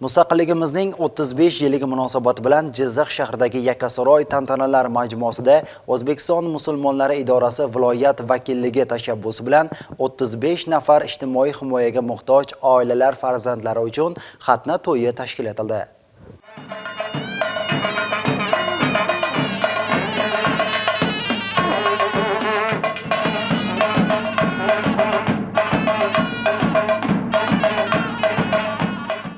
Mustaqilligimizning 35 yilligi munosabati bilan Jizzax shahridagi Yakkasaroy tantanalar majmuasida O'zbekiston musulmonlari idorasi viloyat vakilligi tashabbusi bilan 35 nafar ijtimoiy himoyaga muhtoj oilalar farzandlari uchun xatna to'yi tashkil etildi.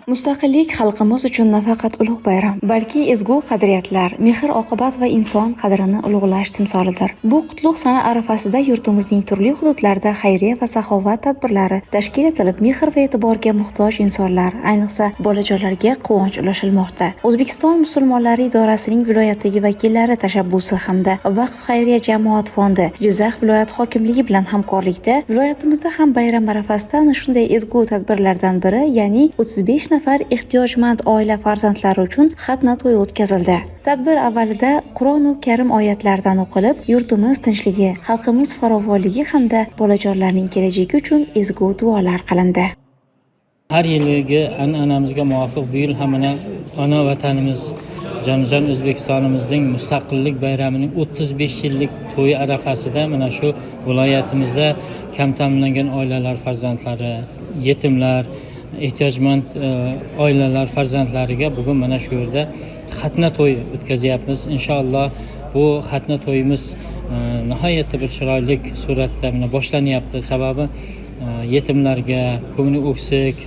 Mustaqillik xalqimiz uchun nafaqat ulug' bayram, balki ezgu qadriyatlar, mehr-oqibat va inson qadrini ulug'lash timsolidir. Bu qutlug' sana arafasida yurtimizning turli hududlarida xayriya va saxovat tadbirlari tashkil etilib, mehr va e'tiborga muhtoj insonlar, ayniqsa bolajonlarga quvonch ulashilmoqda. O'zbekiston musulmonlari idorasining viloyatdagi vakillari tashabbusi hamda Vaqf xayriya jamoat fondi Jizzax viloyat hokimligi bilan hamkorlikda viloyatimizda ham bayram arafasida ana shunday ezgu tadbirlardan biri, ya'ni 35 nafar ehtiyojmand oila farzandlari uchun xatna to'yi o'tkazildi. Tadbir avvalida Qur'oni Karim oyatlaridan o'qilib, yurtimiz tinchligi, xalqimiz farovonligi hamda bolajonlarning kelajagi uchun ezgu duolar qilindi. Har yilgi an'anamizga muvofiq bu yil ham ona vatanimiz Jonajon O'zbekistonimizning mustaqillik bayramining 35 yillik to'yi arafasida mana shu viloyatimizda kam ta'minlangan oilalar farzandlari, yetimlar, ehtiyojmand oilalar farzandlariga bugun mana shu yerda xatna to'y o'tkazyapmiz. Inshaalloh bu xatna to'yimiz nihoyatda bir chiroyli suratda boshlanyapti. Sababi yetimlarga, ko'ngli o'ksik,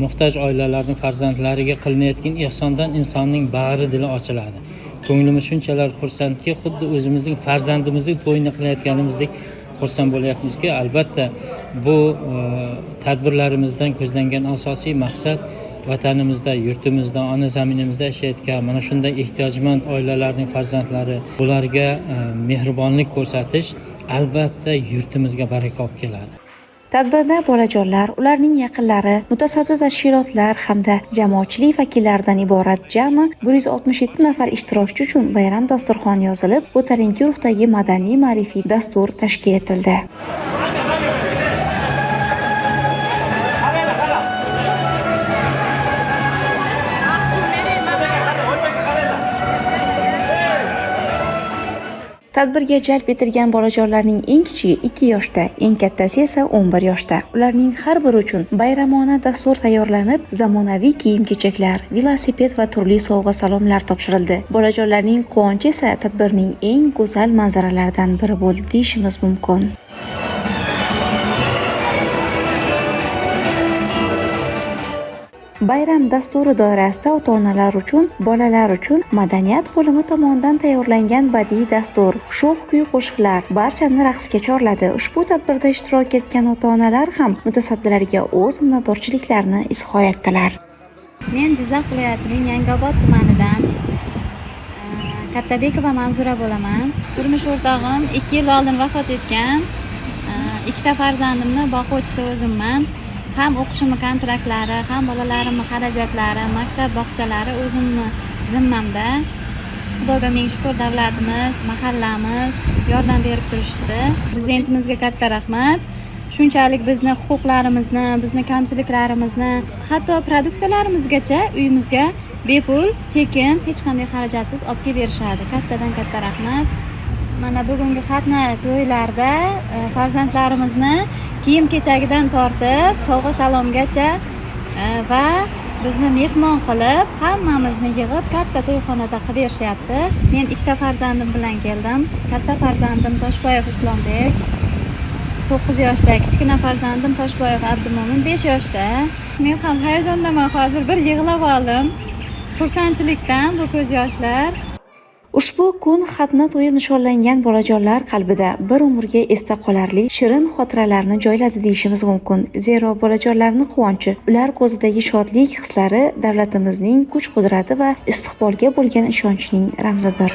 muhtoj oilalarning farzandlariga qilinayotgan ehsondan insonning bag'ri dili ochiladi. Ko'nglimiz shunchalar xursandki, xuddi o'zimizning farzandimizning to'yini qilayotganimizdek xursand bo'lyapmizki, albatta bu tadbirlarimizdan ko'zlangan asosiy maqsad vatanimizda, yurtimizda, ona zaminimizda yashayotgan mana shunday ehtiyojmand oilalarning farzandlari, ularga mehribonlik ko'rsatish albatta yurtimizga baraka olib keladi. Tadbirda bolajonlar, ularning yaqinlari, mutasaddi tashkilotlar hamda jamoatchilik vakillaridan iborat jami 167 nafar ishtirokchi uchun bayram dasturxoni yozilib, ko'tarinki ruhdagi madaniy-ma'rifiy dastur tashkil etildi. Tadbirga jalb etilgan bolajonlarning eng kichigi 2 yoshda, eng kattasi esa 11 yoshda. Ularning har biri uchun bayramona dastur tayyorlanib, zamonaviy kiyim-kechaklar, velosiped va turli sovg'a-salomlar topshirildi. Bolajonlarning quvonchi esa tadbirning eng go'zal manzaralaridan biri bo'ldi deyishimiz mumkin. Bayram dasturi doirasida ota-onalar uchun, bolalar uchun madaniyat bo'limi tomonidan tayyorlangan badiiy dastur, sho'x kuy-qo'shiqlar barchani raqsga chorladi. Ushbu tadbirda ishtirok etgan ota-onalar ham mutasaddilarga o'z minnatdorchiliklarini izhor etdilar. Men Jizzax viloyatining Yangiobod tumanidan Kattabekova Manzura bo'laman. Turmush o'rtog'im 2 yil oldin vafot etgan. 2ta farzandimni boquvchisi o'zimman. Ham o'qishimni kontraktlari, ham bolalarimning xarajatlari, maktab bog'chalari o'zimni zimmamda. Xudoga ming shukr, davlatimiz, mahallamiz yordam berib turishibdi. Prezidentimizga katta rahmat. Shunchalik bizni huquqlarimizni, bizni kamchiliklarimizni, hatto produktlarimizgacha uyimizga bepul, tekin, hech qanday xarajatsiz olib kelib berishadi. Kattadan katta rahmat. Mana bugungi xatna to'ylarda farzandlarimizni kiyim-kechagidan tortib, sovg'a-salomgacha va bizni mehmon qilib, hammamizni yig'ib katta to'yxonada qilib berishyapti. Men 2ta farzandim bilan keldim. Katta farzandim Toshboyev Islombek 9 yoshda, kichkina farzandim Toshboyev Abdumo'min 5 yoshda. Men ham hayajondaman, hozir bir yig'lab oldim. Xursandchilikdan bu ko'z yoshlar. Ushbu kun xatna to'yi nishonlangan bolajonlar qalbida bir umrga esda qolarli shirin xotiralarni joyladi deyishimiz mumkin. Zero bolajonlarning quvonchi, ular ko'zidagi shodlik hislari davlatimizning kuch-qudrati va istiqbolga bo'lgan ishonchining ramzidir.